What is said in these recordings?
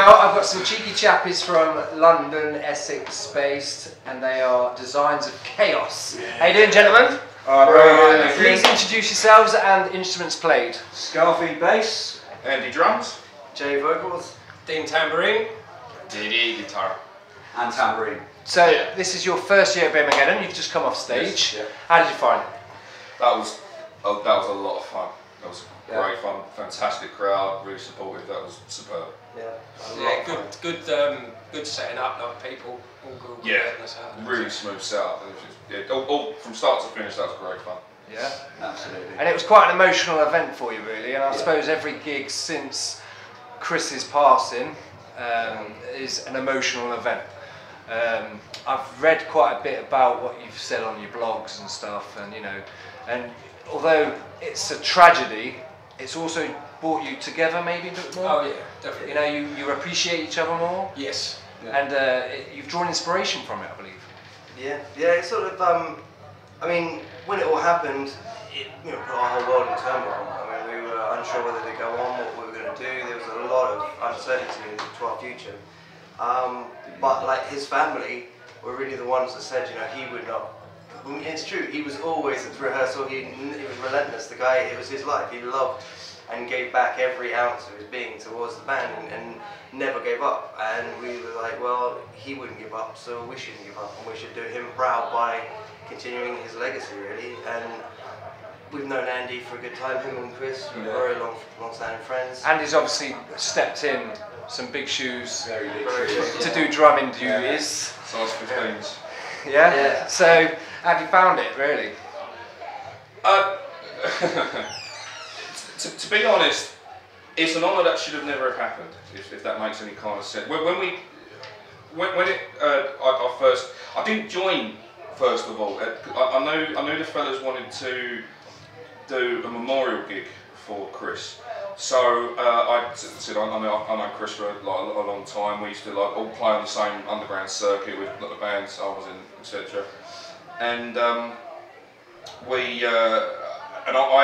Well, I've got some cheeky chappies from London, Essex based, and they are Designs of Chaos. Yeah. How you doing, gentlemen? Please introduce yourselves and instruments played. Scarfy bass, Andy drums, Jay vocals, Dean tambourine, Diddy guitar, and tambourine. So this is your first year at Birmingham. You've just come off stage. Yes, yeah. How did you find it? That was a lot of fun. That was great fun. Fantastic crowd, really supportive. That was superb. good setting up. Like people, all good. Really smooth setup. All from start to finish. That was great fun. Yeah, absolutely. And it was quite an emotional event for you, really. And I suppose every gig since Chris's passing is an emotional event. I've read quite a bit about what you've said on your blogs and stuff, and and although it's a tragedy, it's also brought you together maybe a bit more. Oh yeah, definitely. You appreciate each other more. Yes. And you've drawn inspiration from it, I believe. Yeah, it's sort of. I mean, when it all happened, it put our whole world in turmoil. I mean, we were unsure whether to go on, what we were going to do. There was a lot of uncertainty to our future. But like his family were really the ones that said, he would not. I mean, it's true. He was always at the rehearsal. He was relentless. The guy, it was his life. He loved and gave back every ounce of his being towards the band, and never gave up. And we were like, well, he wouldn't give up, so we shouldn't give up, and we should do him proud by continuing his legacy, really. And we've known Andy for a good time. Him and Chris, very long-standing friends. Andy's obviously stepped in some big shoes Very big shoes. to do drumming duties. Size 15s. Yeah. So, have you found it really? To be honest, it's an honour that should have never have happened. If that makes any kind of sense. I didn't join first of all. I knew the fellas wanted to do a memorial gig for Chris. So I said I know Chris for a long time. We used to all play on the same underground circuit with the bands I was in, etc. And I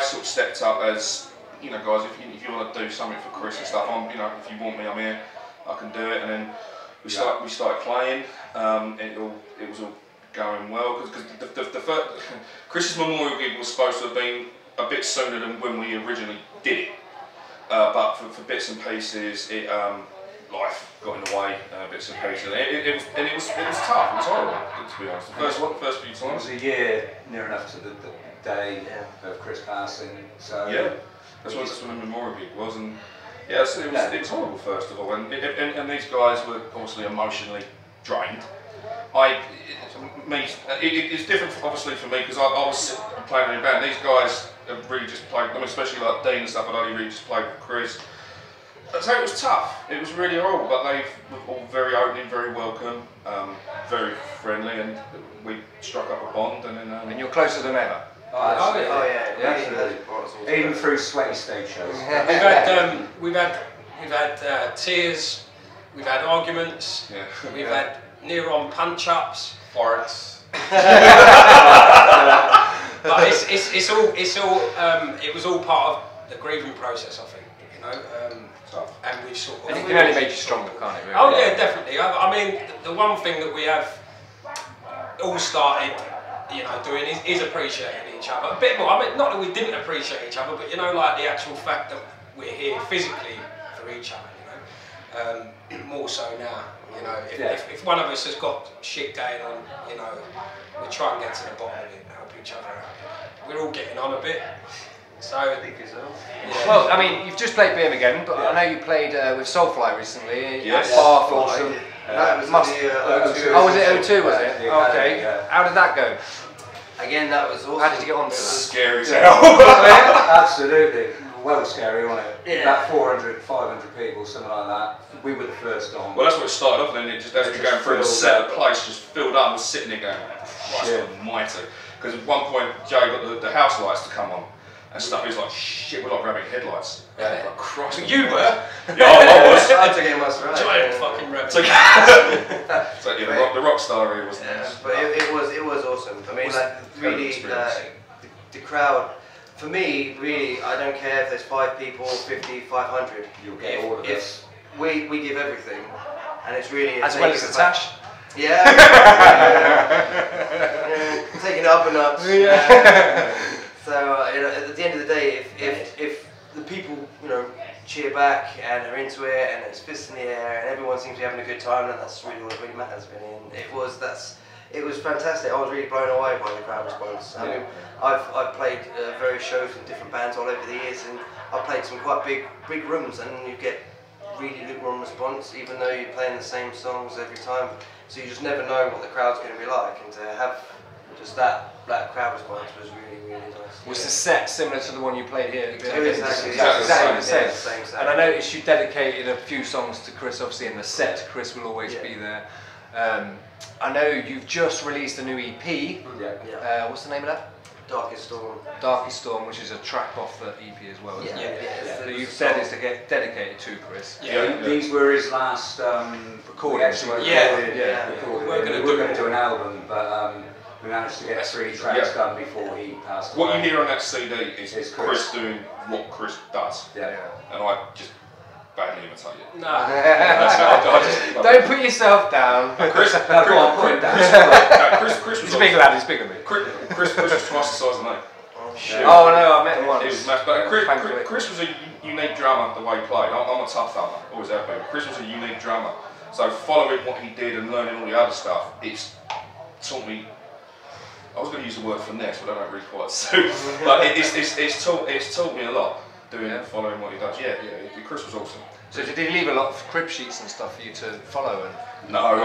sort of stepped up as, guys, if you want to do something for Chris and stuff, if you want me, I'm here. I can do it. And then we started playing. It was all going well because the first Chris's memorial gig was supposed to have been a bit sooner than when we originally did it. But for bits and pieces, life got in the way, bits and pieces. It was tough. It was horrible, to be honest. The first few times. It was a year near enough to the day of Chris passing. So that's what the memorial gig was, and it was horrible first of all. And these guys were obviously emotionally drained. It's different obviously for me because I was playing in a band. These guys have really just played, especially like Dean and stuff, I'd only really just played with Chris. So it was tough, it was really horrible, but they were all very opening, very welcome, very friendly, and we struck up a bond. And then and you're closer than ever. Absolutely. Even through sweaty stage shows. We've had tears, we've had arguments, we've had near-on punch-ups, farts. But it was all part of the grieving process, I think. And we sort of. And it can only make you stronger, can't it? Really? Oh yeah, definitely. I mean, the one thing that we have all started, doing is appreciating each other a bit more. I mean, not that we didn't appreciate each other, but like the actual fact that we're here physically for each other. More so now. If one of us has got shit going on, we try and get to the bottom of it, help each other out. We're all getting on a bit. So I think so. Yeah. Well, I mean, you've just played Birmingham, but I know you played with Soulfly recently. Yes. At Bath or I some. did. That must. O2. Oh, was it O2? Was it? Okay. How did that go? Again, that was awesome. How did you get on? Scary. Absolutely. Well scary, wasn't it? Yeah. About 400, 500 people, something like that. We were the first on. Well, that's what it started off, and then it just as we were going through the set, the place just filled up. I was sitting there going, Christ almighty. Because at one point, Joe got the house lights to come on and stuff. He was like, shit, we're like grabbing headlights. Like, Christ. You were? Yeah, I was. I had to get my right. Giant fucking rep. So the rock star here was nice. But it was awesome. I mean, like, really, the crowd. For me, really, I don't care if there's 5 people, 50, 500. You'll get all of this. we give everything, and it's really As well as the Tash. Yeah. Taking it up a notch. Yeah. So at the end of the day, if the people cheer back and are into it and it's fists in the air and everyone seems to be having a good time, then that's really what really matters, really. And it was fantastic. I was really blown away by the crowd response. I mean, I've played various shows with different bands all over the years, and I've played some quite big rooms, and you get really lukewarm response, even though you're playing the same songs every time. So you just never know what the crowd's going to be like, and to have just that crowd response was really nice. Was the set similar to the one you played here? Exactly the same. Same. And I noticed you dedicated a few songs to Chris, obviously, in the set. Chris will always be there. I know you've just released a new EP. What's the name of that? Darkest Storm. Darkest Storm, which is a track off the EP as well, isn't it? So you've said it's to get dedicated to Chris. These were his last recordings. Recorded. We were going to do an album, but we managed to get 3 tracks done before he passed away. What you hear on that CD is Chris doing what Chris does. And I just badly imitate it. No. Don't put yourself down. Chris, Go on, put him down. Chris was He's a big lad, he's bigger than me. Chris was twice the size of me. Oh no, I met him once. It was massive. But Chris was a unique drummer the way he played. I'm a tough drummer, always have been. Chris was a unique drummer. So following what he did and learning all the other stuff, it's taught me. I was going to use the word finesse, but I don't really quite suit. But it's taught me a lot following what he does. Chris was awesome. So did he leave a lot of crib sheets and stuff for you to follow? And No,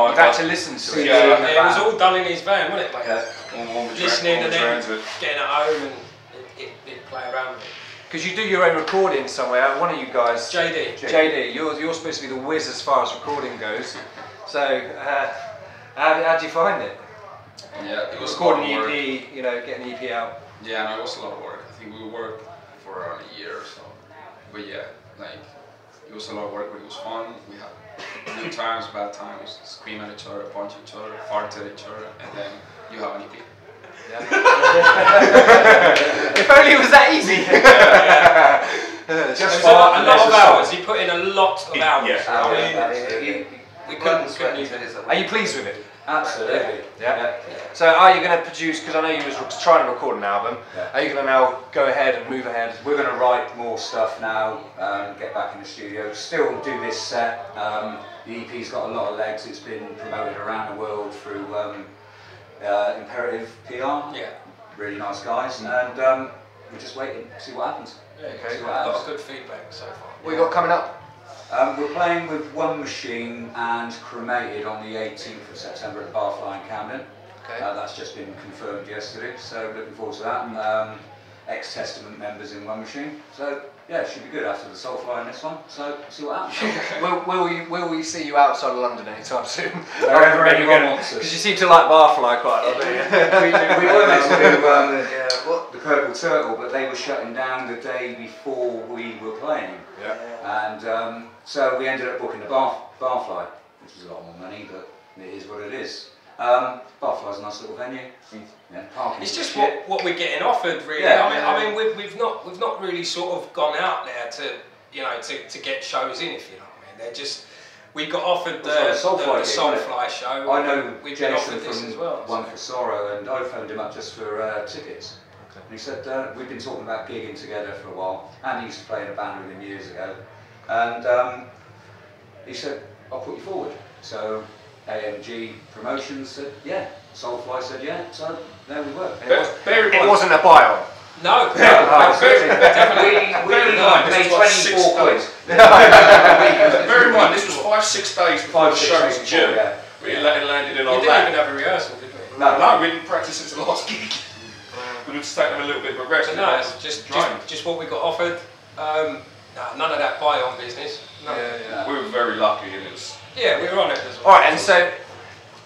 you've had to listen to it. It was all done in his van, wasn't it? Like, listening and then transit. getting it home and it play around with it. Because you do your own recording somewhere. One of you guys, JD, you're supposed to be the whiz as far as recording goes. So how do you find it? Yeah, it was Recording a lot of EP, work. getting the EP out. Yeah, no, it was a lot of work. I think we worked for around a year or so. But yeah, like, it was a lot of work, but it was fun. We had good times, bad times, scream at each other, punch each other, fart at each other, and then you have an EP. If only it was that easy. Just a lot of hours. He put in a lot of hours. We couldn't use it. Are you pleased with it? Absolutely. Yeah. So are you going to produce, because I know you was trying to record an album, are you going to now go ahead and move ahead? We're going to write more stuff now, get back in the studio, still do this set. The EP's got a lot of legs, it's been promoted around the world through Imperative PR, really nice guys, and we're just waiting to see what happens. Okay. A lot of good feedback so far. What you got coming up? We're playing with One Machine and Cremated on the 18th of September at the Barfly in Camden. Okay. That's just been confirmed yesterday, so looking forward to that. Ex-Testament members in One Machine, so yeah, it should be good after the Soulfly in this one, so see what happens. will we see you outside of London anytime soon? Wherever anyone wants us. Because you seem to like Barfly quite a lot, don't you? we were meant to do the Purple Turtle, but they were shutting down the day before we were playing. And so we ended up booking the Barfly, which was a lot more money, but it is what it is. Barfly's a nice little venue. Parking. It's just what we're getting offered, really. I mean, we've not really sort of gone out there to get shows in, if you know what I mean. They're just we got offered the Soulfly show. I know we've been Jason offered this from as well. One for Sorrow, and I phoned him up just for tickets. And he said we've been talking about gigging together for a while, and he used to play in a band with him years ago. And he said, I'll put you forward. So AMG Promotions said, yeah. Soulfly said, yeah. So there we were. It wasn't a bio. No, definitely. We made 24 quid. Bear in mind, this was 5-6 days before the show was due. It landed in our lap. You didn't even have a rehearsal, did we? No, we didn't practice since the last gig. We would just take them a little bit of a rest. No, it's just what we got offered. None of that buy-on business. No. We were very lucky, and it was. Yeah, we were on it as well. All right, and so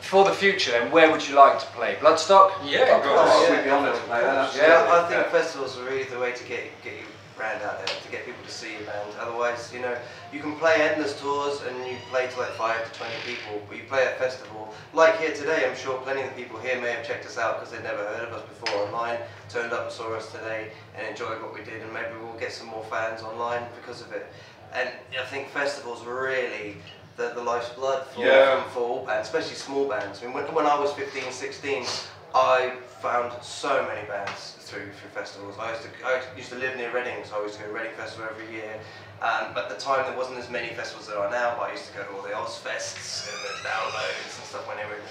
for the future, then, where would you like to play? Bloodstock? Yeah, we'd be honoured to play that. Yeah, I think festivals are really the way to get your brand out there, to get people to see your band. Otherwise, you can play endless tours and you play to like 5 to 20 people, but you play at a festival. Like here today, I'm sure plenty of the people here may have checked us out because they'd never heard of us before online, turned up and saw us today and enjoyed what we did, and maybe we'll get some more fans online because of it. and I think festivals are really the lifeblood for, Yeah. for all bands, especially small bands. I mean, when I was 15, 16, I found so many bands through festivals. I used to live near Reading, so I used to go to Reading Festival every year. At the time, there wasn't as many festivals as there are now, but I used to go to all the Ozfests and the Downloads and stuff when they were in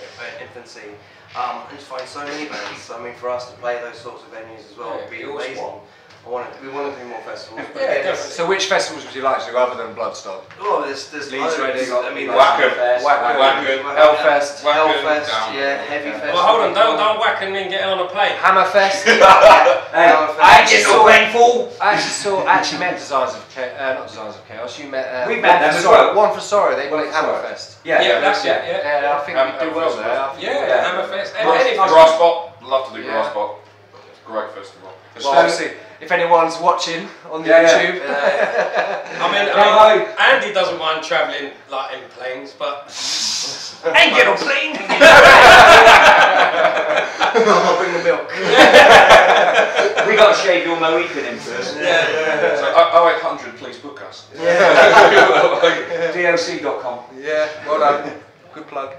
infancy. And just find so many bands. So, I mean, for us to play those sorts of venues as well would be amazing. We want to do more festivals. But Yeah, again, definitely. So which festivals would you like to do other than Bloodstock? oh, there's Leeds, loads. Reading, I mean, Wacken, Wacken, Wacken, Hellfest, Hellfest, Down. yeah, Heavy Fest. Well, hold on, don't whack and then get on a plane. Hammerfest. I actually saw Rainfall. I actually met Designs of Chaos, not Designs of Chaos. You met. We met them One for as Sorrow. well. One for Sorrow. They One played for Sorrow. Hammerfest. Yeah, that's it. Yeah, Yeah, I think we do well there. I think- yeah, Hammerfest. Grass Anything. Spot, love to do Yeah. Grass Spot. It's a great festival. Well, obviously, if anyone's watching on Yeah, yeah. YouTube, I mean, Hey, Andy doesn't mind travelling like in planes, but ain't get on plane. I'll bring the milk. We got to shave your Mohican in first. So 0800, please book us. DOC.com. Yeah, well done. Good plug.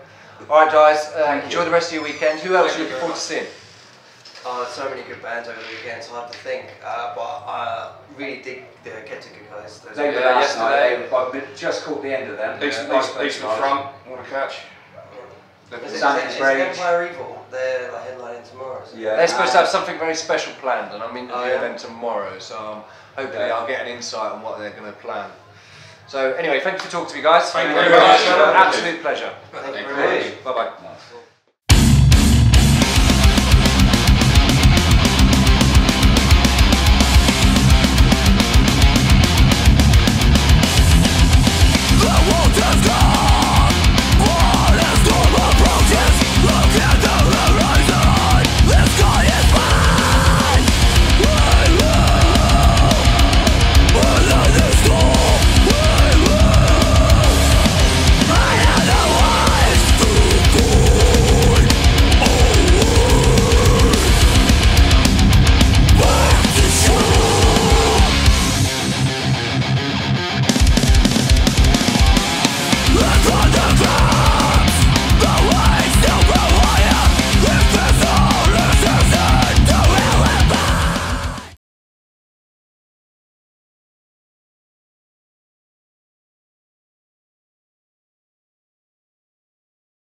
All right, guys. Enjoy the rest of your weekend. Who else are you looking forward to seeing? Oh, there's so many good bands over the weekend, so I have to think. But I really dig the Get To Good guys. Those They were Yeah, last yesterday. night. I've just caught the end of them. East Nice the place, guys. front, what a catch. Is Santa's it Rage. Empire Evil? They're like headlining tomorrow. So. Yeah. They're supposed to have something very special planned, and I'm interviewing Oh, yeah? them tomorrow, so hopefully Yeah. I'll get an insight on what they're going to plan. So anyway, thank you for talking to me, guys. Thank you very very much. much. Absolute pleasure. Thank you Thank very you. much. Bye bye. Nice.